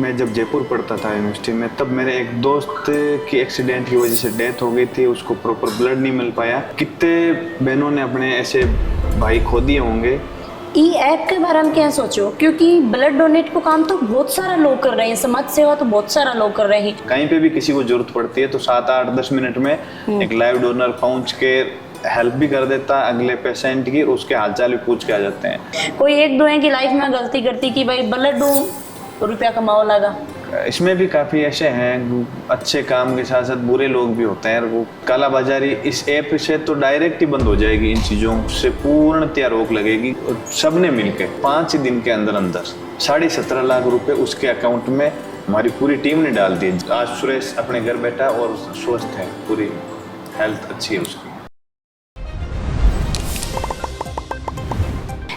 मैं जब जयपुर पढ़ता था यूनिवर्सिटी में, तब मेरे एक दोस्त की एक्सीडेंट की वजह से डेथ हो गई थी। उसको प्रॉपर ब्लड नहीं मिल पाया। कितने बहनों ने अपने ऐसे भाई खो दिए होंगे। ई ऐप के बारे में क्या सोचो, क्योंकि ब्लड डोनेट को काम तो बहुत सारा लोग कर रहे हैं, समाज सेवा तो बहुत सारा लोग कर रहे हैं। कहीं पे भी किसी को जरूरत पड़ती है तो 7-8-10 मिनट में एक लाइव डोनर पहुंच के हेल्प भी कर देता है अगले पेशेंट की, उसके हालचाल भी पूछ के आ जाते हैं। कोई एक दो है कि लाइफ में गलती करती कि भाई ब्लड दो रुपया कमाओ लगा। इसमें भी काफ़ी ऐसे हैं, अच्छे काम के साथ साथ बुरे लोग भी होते हैं। वो कालाबाजारी इस ऐप से तो डायरेक्ट ही बंद हो जाएगी, इन चीज़ों से पूर्णतया रोक लगेगी। सबने मिलकर 5 दिन के अंदर अंदर 17.5 लाख रुपए उसके अकाउंट में हमारी पूरी टीम ने डाल दिए। आज सुरेश अपने घर बैठा और स्वस्थ है, पूरी हेल्थ अच्छी है उसकी।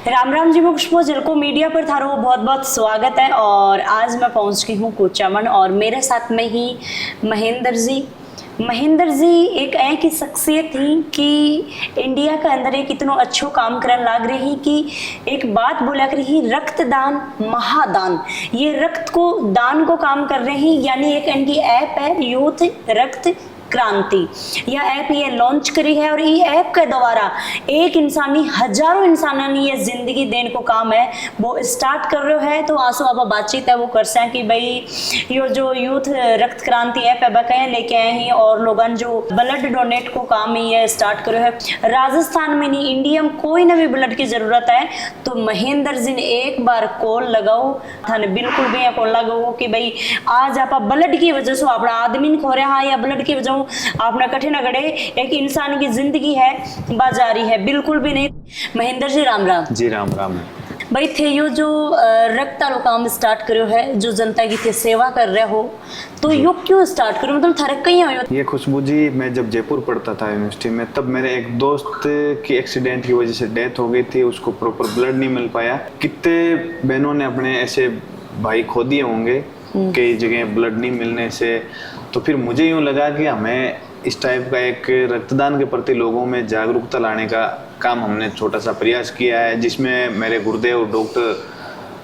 राम राम जी, मैं खुशबू झलको मीडिया पर थारो बहुत बहुत स्वागत है। और आज मैं पहुंच गई हूँ कुचामन और मेरे साथ में ही महेंद्र जी एक ऐसी शख्सियत थी कि इंडिया के अंदर एक इतना अच्छो काम करने लग रही कि एक बात बोला कर रही, रक्तदान महादान। ये रक्त को दान को काम कर रही, यानी एक इनकी ऐप है यूथ रक्त क्रांति। यह ऐप ये लॉन्च करी है और ये ऐप के द्वारा एक इंसानी हजारों इंसाना ने ये जिंदगी देने को काम है वो स्टार्ट कर रहे है। तो आंसू आप बातचीत है वो कर सकें कि भाई ये जो यूथ रक्त क्रांति ऐप है कहीं लेके आए हैं और लोगन जो ब्लड डोनेट को काम ही है स्टार्ट करो है। राजस्थान में नहीं, इंडिया में कोई ना भी ब्लड की जरूरत है तो महेंद्र जी ने एक बार कॉल लगाओ थाने, बिल्कुल भी कॉल लगाओ कि भाई आज आप ब्लड की वजह से अपना आदमी खो रहे हैं या ब्लड की वजह आपने कठिन अगड़े एक इंसान की जिंदगी है बाजारी है, बिल्कुल भी नहीं। महेंद्र जी राम राम। जी राम राम। भाई थे यो जो रक्त आलो काम स्टार्ट करो है, जो जनता की थे सेवा कर रहे हो, तो यो क्यों स्टार्ट करो, मतलब थारे कहीं हो? ये खुशबू जी, मैं जब जयपुर पढ़ता था यूनिवर्सिटी में, तब मेरे एक दोस्त की एक्सीडेंट की वजह से डेथ हो गई थी। उसको प्रॉपर ब्लड नहीं मिल पाया। कितने बहनों ने अपने ऐसे भाई खो दिए होंगे कई जगह ब्लड नहीं मिलने से। तो फिर मुझे यूं लगा कि हमें इस टाइप का एक रक्तदान के प्रति लोगों में जागरूकता लाने का काम हमने छोटा सा प्रयास किया है, जिसमें मेरे गुरुदेव डॉक्टर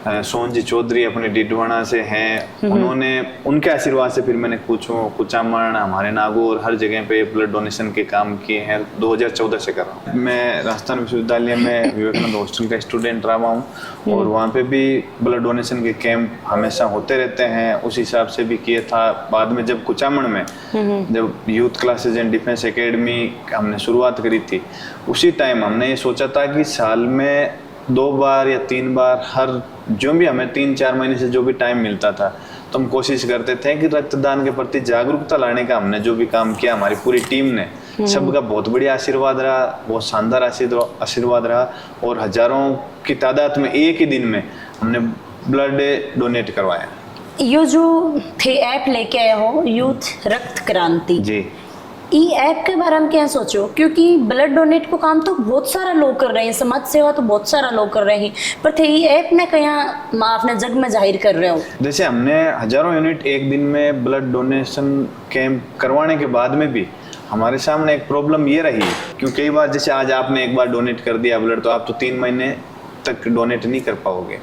सोहन जी चौधरी अपने डिडवाना से हैं। उन्होंने उनके आशीर्वाद से फिर मैंने कुचामन हमारे नागौर हर जगह पे ब्लड डोनेशन के काम किए हैं। 2014 से कर रहा हूँ। मैं राजस्थान विश्वविद्यालय में विवेकानंद हॉस्टल का स्टूडेंट रहा हूँ और वहाँ पे भी ब्लड डोनेशन के कैंप हमेशा होते रहते हैं। उस हिसाब से भी किया था। बाद में जब कुचामन में जब youth classes and defence academy हमने शुरुआत करी थी, उसी टाइम हमने ये सोचा था कि साल में 2 बार या 3 बार, हर जो भी हमें 3-4 महीने से जो भी टाइम मिलता था, तो हम कोशिश करते थे कि रक्तदान के प्रति जागरूकता लाने का हमने जो भी काम किया हमारी पूरी टीम ने, सबका बहुत बढ़िया आशीर्वाद रहा, बहुत शानदार आशीर्वाद रहा और हजारों की तादाद में एक ही दिन में हमने ब्लड डोनेट करवाया। यो जो थे ऐप लेके आए हो यूथ रक्त क्रांति जी, ई ऐप के बारे में क्या सोचो, क्योंकि ब्लड डोनेट को काम तो बहुत सारा लोग कर रहे हैं, समाज सेवा तो बहुत सारा लोग कर रहे हैं, पर थे ई ऐप ने कहीं अपने जग में जाहिर कर रहे हो। जैसे हमने हजारों यूनिट एक दिन में ब्लड डोनेशन कैंप करवाने के बाद में भी हमारे सामने एक प्रॉब्लम ये रही, क्योंकि कई बार जैसे आज आपने एक बार डोनेट कर दिया ब्लड, तो आप तो 3 महीने तक डोनेट नहीं कर पाओगे।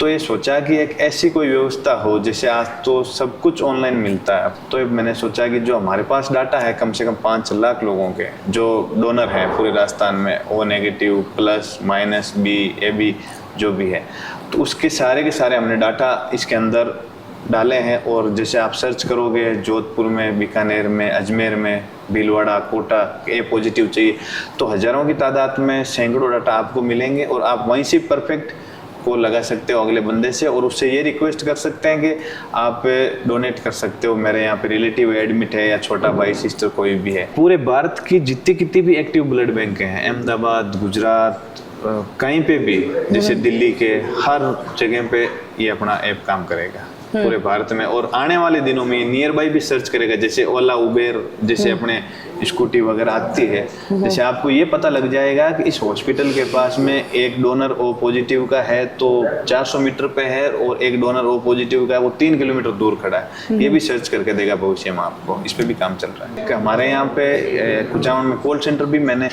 तो ये सोचा कि एक ऐसी कोई व्यवस्था हो, जैसे आज तो सब कुछ ऑनलाइन मिलता है। तो मैंने सोचा कि जो हमारे पास डाटा है कम से कम 5 लाख लोगों के जो डोनर हैं पूरे राजस्थान में, O negative plus minus B A B जो भी है, तो उसके सारे के सारे हमने डाटा इसके अंदर डाले हैं। और जैसे आप सर्च करोगे जोधपुर में, बीकानेर में, अजमेर में, भीलवाड़ा, कोटा ए पॉजिटिव चाहिए, तो हजारों की तादाद में सैकड़ों डाटा आपको मिलेंगे और आप वहीं से परफेक्ट को लगा सकते हो अगले बंदे से और उससे ये रिक्वेस्ट कर सकते हैं कि आप डोनेट कर सकते हो, मेरे यहाँ पे रिलेटिव एडमिट है या छोटा भाई सिस्टर कोई भी है। पूरे भारत की जितनी कितनी भी एक्टिव ब्लड बैंक हैं, अहमदाबाद, गुजरात, कहीं पे भी, जैसे दिल्ली के हर जगह पे ये अपना ऐप काम करेगा पूरे भारत में। और आने वाले दिनों में नियर बाई भी सर्च करेगा, जैसे ओला उबेर जैसे अपने स्कूटी वगैरह आती है, जैसे आपको ये पता लग जाएगा कि इस हॉस्पिटल के पास में एक डोनर O पॉजिटिव का है तो 400 मीटर पे है और एक डोनर O पॉजिटिव का है वो 3 किलोमीटर दूर खड़ा है। ये भी सर्च करके देगा भविष्य में आपको। इस पे भी काम चल रहा है। हमारे यहाँ पे कुचामन में कॉल सेंटर भी मैंने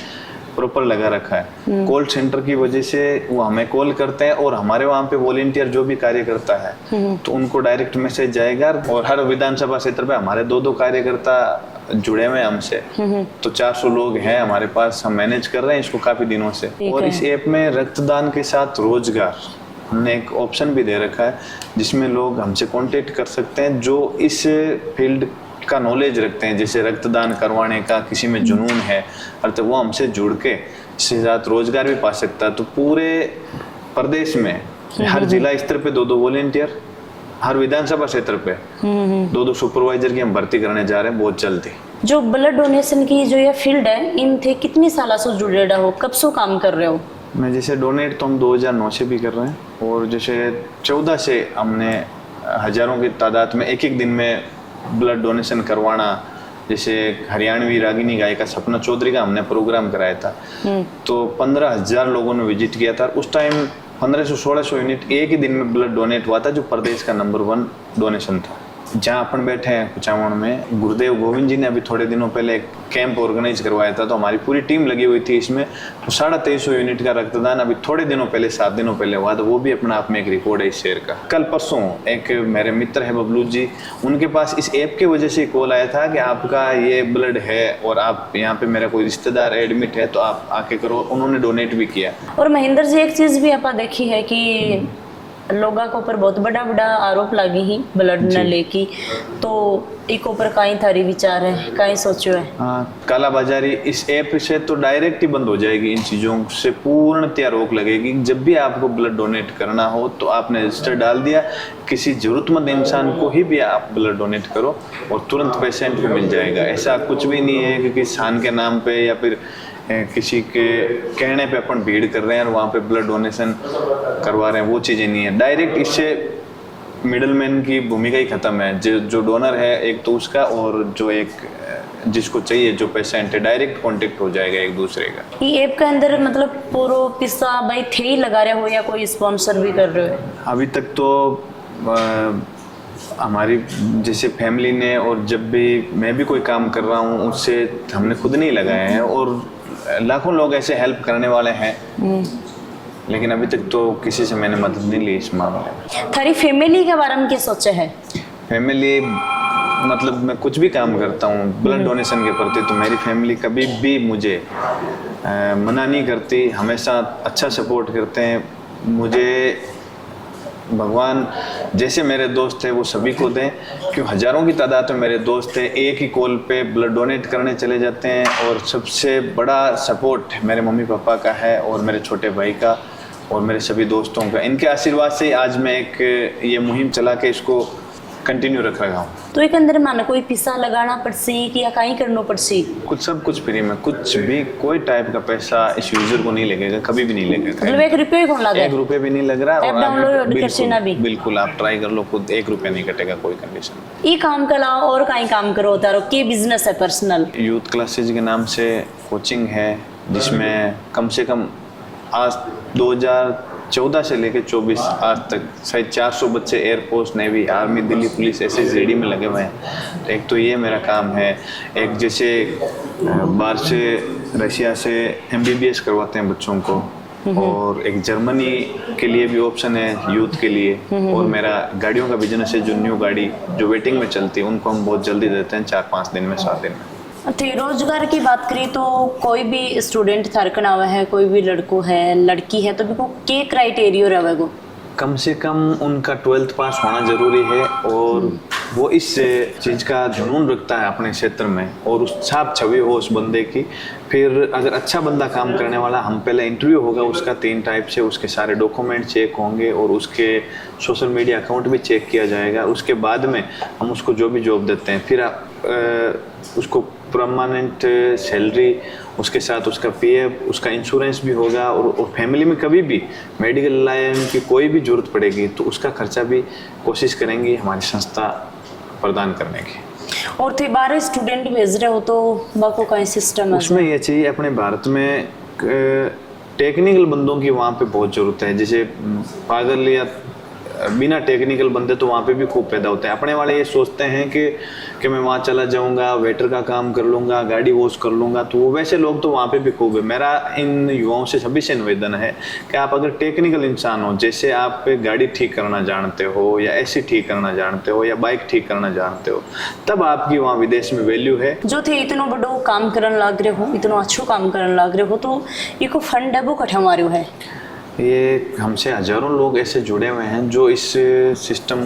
प्रॉपर लगा रखा है। कॉल सेंटर की वजह से वो हमें कॉल करते हैं और हमारे वहाँ पे वॉलेंटियर जो भी कार्य करता है तो उनको डायरेक्ट मैसेज जाएगा। और हर विधानसभा क्षेत्र पे हमारे 2-2 कार्यकर्ता जुड़े हुए हैं हमसे, तो 400 लोग हैं हमारे पास, हम मैनेज कर रहे हैं इसको काफी दिनों से। और इस ऐप में रक्तदान के साथ रोजगार हमने एक ऑप्शन भी दे रखा है जिसमें लोग हमसे कांटेक्ट कर सकते हैं जो इस फील्ड का नॉलेज रखते हैं, जैसे रक्तदान करवाने का किसी में जुनून है और तो वो हमसे जुड़ के इसके साथ रोजगार भी पा सकता है। तो पूरे प्रदेश में हर जिला स्तर पे 2-2 वॉलेंटियर, हर विधानसभा क्षेत्र पे 2-2 सुपरवाइजर की हम भर्ती करने जा रहे हैं बहुत जल्दी। जो ब्लड डोनेशन की जो ये फील्ड है, इन थे कितनी साल से जुड़े हो, कब से काम कर रहे हो? मैं जैसे डोनेट तो हम 2009 से भी कर रहे हैं और जैसे 14 से हमने हजारों की तादाद में एक दिन में ब्लड डोनेशन करवाना, जैसे हरियाणवी रागिनी गायिका सपना चौधरी का हमने प्रोग्राम कराया था तो 15,000 लोगों ने विजिट किया था। उस टाइम 1500-1600 यूनिट एक ही दिन में ब्लड डोनेट हुआ था, जो प्रदेश का नंबर 1 डोनेशन था। जहाँ अपन बैठे हैं कुचामण में, गुरुदेव गोविंद जी ने अभी थोड़े दिनों पहले एक कैंप ऑर्गेनाइज करवाया था, तो हमारी पूरी टीम लगी हुई थी इसमें। तो 2350 यूनिट का रक्तदान अभी थोड़े दिनों पहले 7 दिनों पहले हुआ, तो वो भी अपना आप में एक रिकॉर्ड है इस शेयर का। कल परसों एक मेरे मित्र है बबलू जी, उनके पास इस ऐप के वजह से कॉल आया था कि आपका ये ब्लड है और आप यहाँ पे मेरा कोई रिश्तेदार एडमिट है तो आप आके करो। उन्होंने डोनेट भी किया। और महेंद्र जी, एक चीज भी आपा देखी है कि लोगों के ऊपर बहुत बड़ा आरोप लगी ही ब्लड न लेकी, तो एक ऊपर काई थारी विचार है, काई सोचो है? हाँ, कालाबाजारी इस ऐप से तो डायरेक्ट ही बंद हो जाएगी, इन चीज़ों से पूर्णतया रोक लगेगी। जब भी आपको ब्लड डोनेट करना हो तो आपने रजिस्टर डाल दिया, किसी जरूरतमंद इंसान को ही भी आप ब्लड डोनेट करो और तुरंत पेशेंट को मिल जाएगा। ऐसा कुछ भी नहीं है कि किसी स्थान के नाम पे या फिर किसी के कहने पे अपन भीड़ कर रहे हैं और वहाँ पे ब्लड डोनेशन करवा रहे हैं, वो चीज़ें नहीं है। डायरेक्ट इससे मिडलमैन की भूमिका ही खत्म है। जो डोनर है एक तो उसका, और जो एक जिसको चाहिए जो पेशेंट है, डायरेक्ट कांटेक्ट हो जाएगा एक दूसरे का। ये ऐप के अंदर मतलब पूरा पिस्सा भाई थे ही लगा रहे हो या कोई स्पॉन्सर भी कर रहे हो? अभी तक तो हमारी जैसे फैमिली ने, और जब भी मैं भी कोई काम कर रहा हूँ उससे हमने खुद नहीं लगाए हैं, और लाखों लोग ऐसे हेल्प करने वाले हैं, लेकिन अभी तक तो किसी से मैंने मदद नहीं ली इस मामले में। थारी फैमिली के बारे में क्या सोचा है? फैमिली मतलब मैं कुछ भी काम करता हूँ ब्लड डोनेशन के प्रति तो मेरी फैमिली कभी भी मुझे मना नहीं करती, हमेशा अच्छा सपोर्ट करते हैं मुझे। भगवान जैसे मेरे दोस्त थे वो सभी को दें, क्यों हजारों की तादाद में मेरे दोस्त थे, एक ही कॉल पे ब्लड डोनेट करने चले जाते हैं। और सबसे बड़ा सपोर्ट मेरे मम्मी पापा का है और मेरे छोटे भाई का और मेरे सभी दोस्तों का। इनके आशीर्वाद से आज मैं एक ये मुहिम चला के इसको कंटिन्यू रख रहा हूँ। तो एक अंदर मानो कोई पिस्सा लगाना पड़सी कि या कहीं करना पड़सी? कुछ सब कुछ फ्री में, कुछ भी कोई टाइप का पैसा इस यूजर को नहीं लगेगा, कभी भी नहीं लगेगा। मतलब 1 रुपये कौन लगा? 1 रुपये भी नहीं लग रहा। ऐप डाउनलोड करके ना भी? बिल्कुल आप ट्राई कर लो, खुद 1 रुपया नहीं कटेगा कोई कंडीशन। ये काम कराओ और कहीं काम करो तारो के बिजनेस है पर्सनल? यूथ क्लासेज के नाम से कोचिंग है जिसमें कम से कम आज 2014 से लेकर 24 आज तक शायद 400 बच्चे air force, navy, army, Delhi police ऐसे जेडी में लगे हुए हैं। एक तो ये मेरा काम है। एक जैसे बाहर से रशिया से MBBS करवाते हैं बच्चों को, और एक जर्मनी के लिए भी ऑप्शन है यूथ के लिए। और मेरा गाड़ियों का बिजनेस है, जो न्यू गाड़ी जो वेटिंग में चलती है उनको हम बहुत जल्दी देते हैं, 4-5 दिन में, 7 दिन में। रोजगार की बात करें तो कोई भी स्टूडेंट थारकन आवा है, कोई भी लड़को है लड़की है, तो भी को के क्राइटेरिया रहेगा? कम से कम उनका 12th पास होना जरूरी है और वो इस चीज़ का जुनून रखता है अपने क्षेत्र में और उस छाप छवि हो उस बंदे की। फिर अगर अच्छा बंदा काम करने वाला, हम पहले इंटरव्यू होगा उसका 3 टाइप से, उसके सारे डॉक्यूमेंट चेक होंगे और उसके सोशल मीडिया अकाउंट भी चेक किया जाएगा। उसके बाद में हम उसको जो भी जॉब देते हैं, फिर उसको परमानेंट सैलरी, उसके साथ उसका PF, उसका इंश्योरेंस भी होगा। और फैमिली में कभी भी मेडिकल लाइन की कोई भी जरूरत पड़ेगी तो उसका खर्चा भी कोशिश करेंगी हमारी संस्था प्रदान करने की। और थे 12 स्टूडेंट भेज रहे हो तो बाको का सिस्टम है उसमें ये चाहिए, अपने भारत में टेक्निकल बंदों की वहाँ पे बहुत ज़रूरत है। जैसे पागल या बिना टेक्निकल बंदे तो वहाँ पे भी खूब पैदा होते हैं। अपने वाले ये सोचते हैं कि मैं वहाँ चला जाऊँगा, वेटर का काम कर लूँगा, गाड़ी वॉश कर लूँगा, तो वैसे लोग तो वहाँ पे भी खूब है। मेरा इन युवाओं से सभी से निवेदन है कि आप अगर टेक्निकल इंसान हो, जैसे आप गाड़ी ठीक करना जानते हो या एसी ठीक करना जानते हो या बाइक ठीक करना जानते हो, तब आपकी वहाँ विदेश में वैल्यू है। जो थे इतनो बड़ो काम करन लाग रहे हो, इतनो अच्छो काम करन लाग रहे हो, तो इको फंड है वो कठा मार्यो है। ये हमसे हजारों लोग ऐसे जुड़े हुए हैं जो इस सिस्टम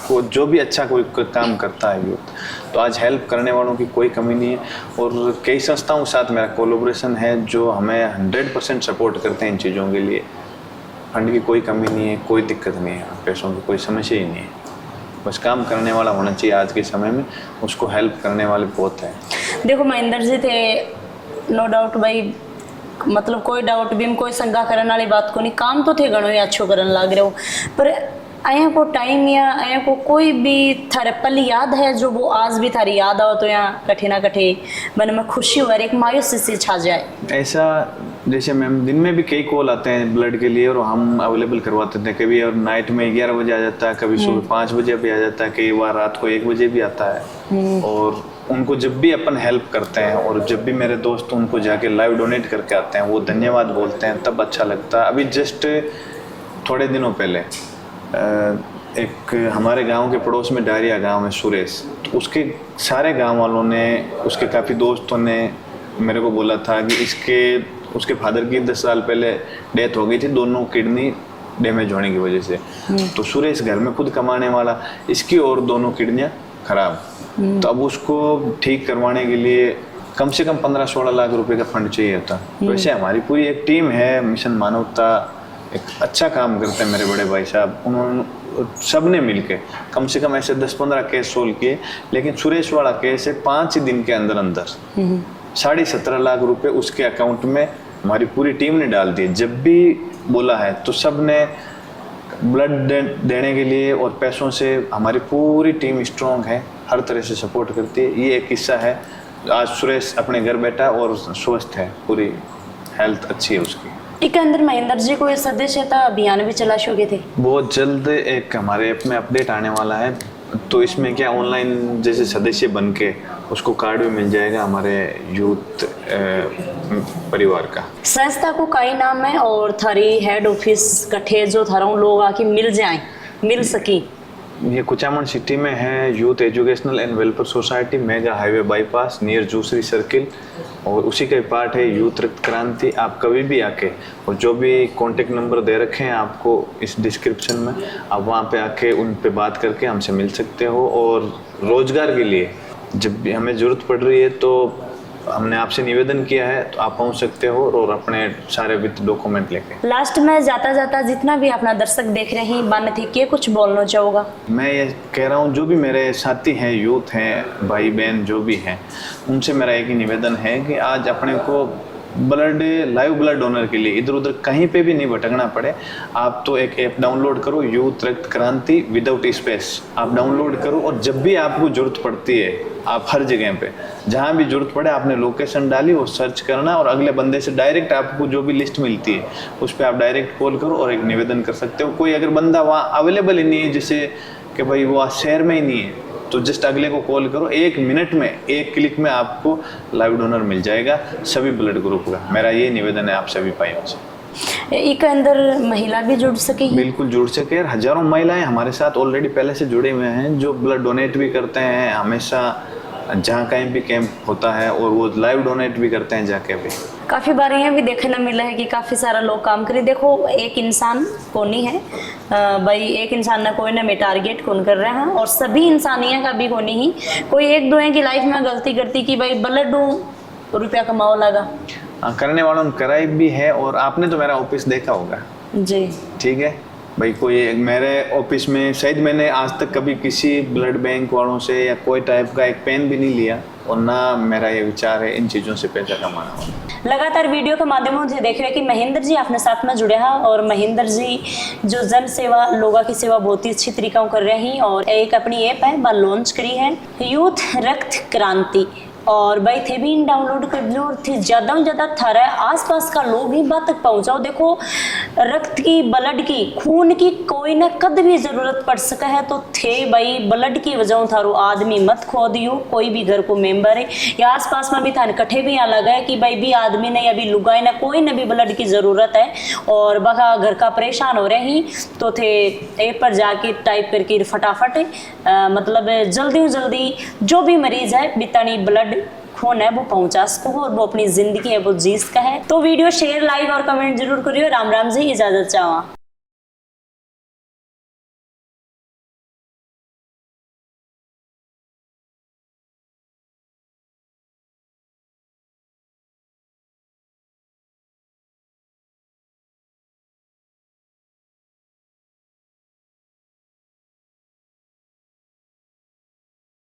को, जो भी अच्छा कोई काम करता है यूथ, तो आज हेल्प करने वालों की कोई कमी नहीं है। और कई संस्थाओं के साथ मेरा कोलैबोरेशन है जो हमें 100% सपोर्ट करते हैं इन चीज़ों के लिए। फंड की कोई कमी नहीं है, कोई दिक्कत नहीं है, पैसों की कोई समस्या ही नहीं है। बस काम करने वाला होना चाहिए आज के समय में, उसको हेल्प करने वाले बहुत हैं। देखो महेंद्र जी थे, नो डाउट भाई, मतलब कोई डाउट भी, कोई संगा करने वाली बात को नहीं, काम तो थे घणो ही अच्छो करन लाग रहे हो, पर आया को टाइम या आया को कोई भी थारे पल याद है जो वो आज भी थारी याद आओ तो यहाँ कठे ना कठे मन में खुशी हो, एक मायूसी से छा जाए? ऐसा जैसे मैम, दिन में भी कई कॉल आते हैं ब्लड के लिए और हम अवेलेबल करवाते थे। कभी और नाइट में 11 बजे आ जाता है, कभी सुबह 5 बजे भी आ जाता है, कई बार रात को 1 बजे भी आता है। और उनको जब भी अपन हेल्प करते हैं और जब भी मेरे दोस्त उनको जाके लाइव डोनेट करके आते हैं, वो धन्यवाद बोलते हैं, तब अच्छा लगता है। अभी जस्ट थोड़े दिनों पहले एक हमारे गांव के पड़ोस में डायरिया गांव है सुरेश, तो उसके सारे गांव वालों ने, उसके काफ़ी दोस्तों ने मेरे को बोला था कि उसके फादर की 10 साल पहले डेथ हो गई थी, दोनों किडनी डैमेज होने की वजह से। तो सुरेश घर में खुद कमाने वाला, इसकी और दोनों किडनियाँ खराब, तो अब उसको ठीक करवाने के लिए कम से कम 15-16 लाख रुपए का फंड चाहिए था। वैसे हमारी पूरी एक टीम है, मिशन मानवता एक अच्छा काम करते हैं मेरे बड़े भाई साहब, उन्होंने सब ने मिलके कम से कम ऐसे 10-15 केस सोल्व किए। लेकिन सुरेश वाला केस है 5 दिन के अंदर 17.5 लाख रुपए उसके अकाउंट में हमारी पूरी टीम ने डाल दिए। जब भी बोला है तो सब ने ब्लड देने के लिए और पैसों से हमारी पूरी टीम स्ट्रॉन्ग है, हर तरह से सपोर्ट करती है। ये एक किस्सा है, आज सुरेश अपने घर बैठा और स्वस्थ है, पूरी हेल्थ अच्छी है उसकी। एक अंदर महेंद्र जी को सदस्यता अभियान भी चला चुके थे, बहुत जल्द एक हमारे ऐप में अपडेट आने वाला है। तो इसमें क्या ऑनलाइन जैसे सदस्य बन के उसको कार्ड भी मिल जाएगा हमारे यूथ परिवार का। संस्था को कई नाम है और थारी हेड ऑफिस कठे जो थारा लोग आके मिल सकी। ये कुचामन सिटी में है, youth educational and welfare society, mega highway bypass near Jusari circle, और उसी का पार्ट है यूथ रक्त क्रांति। आप कभी भी आके, और जो भी कॉन्टेक्ट नंबर दे रखे हैं आपको इस डिस्क्रिप्शन में, आप वहाँ पे आके उन पे बात करके हमसे मिल सकते हो। और रोजगार के लिए जब भी हमें ज़रूरत पड़ रही है तो हमने आपसे निवेदन किया है, तो आप पहुंच सकते हो और अपने सारे वित्त डॉक्यूमेंट लेके। लास्ट में जाता जितना भी अपना दर्शक देख रहे हैं बन थी, क्या कुछ बोलना चाहोगा? मैं ये कह रहा हूँ, जो भी मेरे साथी हैं, यूथ हैं, भाई बहन जो भी हैं, उनसे मेरा एक ही निवेदन है कि आज अपने को लाइव ब्लड डोनर के लिए इधर उधर कहीं पे भी नहीं भटकना पड़े। आप तो एक ऐप डाउनलोड करो, यूथ रक्त क्रांति विदाउट स्पेस, आप डाउनलोड करो, और जब भी आपको जरूरत पड़ती है, आप हर जगह पे जहाँ भी जरूरत पड़े आपने लोकेशन डाली, वो सर्च करना और अगले बंदे से डायरेक्ट आपको जो भी लिस्ट मिलती है उस पर आप डायरेक्ट कॉल करो और एक निवेदन कर सकते हो। कोई अगर बंदा वहाँ अवेलेबल ही नहीं है, जैसे कि भाई वो शहर में ही नहीं है, तो जस्ट अगले को कॉल करो, 1 मिनट में 1 क्लिक में आपको लाइव डोनर मिल जाएगा सभी ब्लड ग्रुप का। मेरा ये निवेदन है आप सभी भाइयों से। एक अंदर महिला भी जुड़ सके? बिल्कुल जुड़ सके। हजारों महिलाएं हमारे साथ ऑलरेडी पहले से जुड़े हुए हैं, जो ब्लड डोनेट भी करते हैं हमेशा जहाँ कहीं भी कैंप होता है, और वो लाइव डोनेट भी करते हैं जाके भी। काफ़ी बार यह भी देखने मिला है कि काफ़ी सारा लोग काम करे। देखो एक इंसान कौन ही है भाई, एक इंसान ना कोई ना में टारगेट कौन कर रहे हैं, और सभी इंसानियत का भी कोनी ही कोई एक दो है कि लाइफ में गलती करती कि भाई ब्लड रुपया कमाओ लगा। करने वालों ने कराई भी है, और आपने तो मेरा ऑफिस देखा होगा जी, ठीक है भाई। कोई मेरे ऑफिस में शायद मैंने आज तक कभी किसी ब्लड बैंक वालों से या कोई टाइप का एक पेन भी नहीं लिया, और ना मेरा ये विचार है इन चीज़ों से पैसा कमाना। लगातार वीडियो के माध्यमों से देख रहे हैं कि महेंद्र जी अपने साथ में जुड़े हैं, और महेंद्र जी जो जन सेवा, लोगों की सेवा बहुत ही अच्छी तरीका कर रहे हैं, और एक अपनी ऐप है वह लॉन्च करी है, यूथ रक्त क्रांति। और भाई थे भी डाउनलोड कर लो और थे ज़्यादा से ज़्यादा थारा आसपास का लोग ही बात तक पहुँचाओ। देखो रक्त की, ब्लड की, खून की कोई ना कद भी ज़रूरत पड़ सका है तो थे भाई ब्लड की वजह थारो आदमी मत खो दियो। कोई भी घर को मेंबर है या आसपास में भी थाने कट्ठे भी यहाँ लगा है कि भाई भी आदमी ने या भी लुगाई ना कोई ने भी ब्लड की ज़रूरत है और बगा घर का परेशान हो रहे ही तो थे ऐप पर जाके टाइप करके फटाफट मतलब जल्दी जो भी मरीज है बितानी ब्लड खून है वो पहुंचा सको और वो अपनी जिंदगी है वो जी सका है। तो वीडियो शेयर, लाइक और कमेंट जरूर करियो। राम राम जी, इजाजत चाहवा।